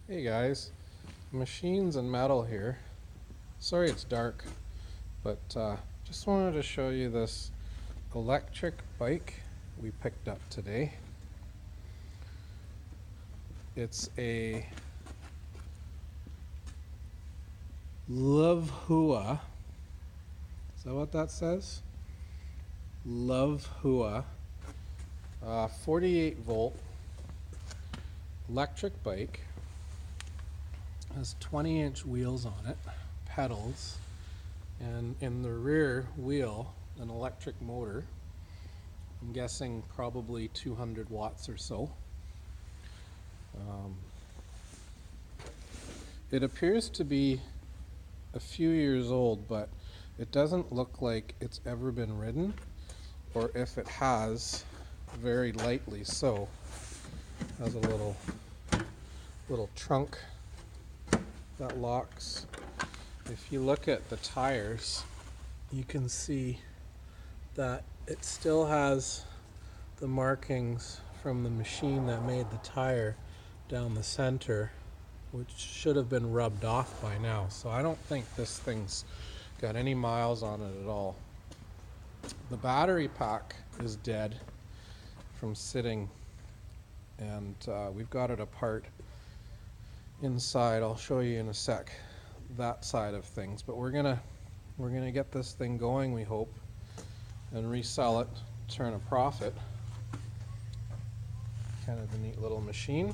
Hey guys, machines and metal here. Sorry it's dark, but just wanted to show you this electric bike we picked up today. It's a LVHUA. Is that what that says? LVHUA. 48 volt electric bike. Has 20-inch wheels on it, pedals, and in the rear wheel an electric motor. I'm guessing probably 200 watts or so. It appears to be a few years old, but it doesn't look like it's ever been ridden, or if it has, very lightly so. It has a little trunk that locks. If you look at the tires, you can see that it still has the markings from the machine that made the tire down the center, which should have been rubbed off by now. So I don't think this thing's got any miles on it at all. The battery pack is dead from sitting, and we've got it apart inside. I'll show you in a sec that side of things, but we're gonna get this thing going, we hope, and resell it, turn a profit. Kind of a neat little machine.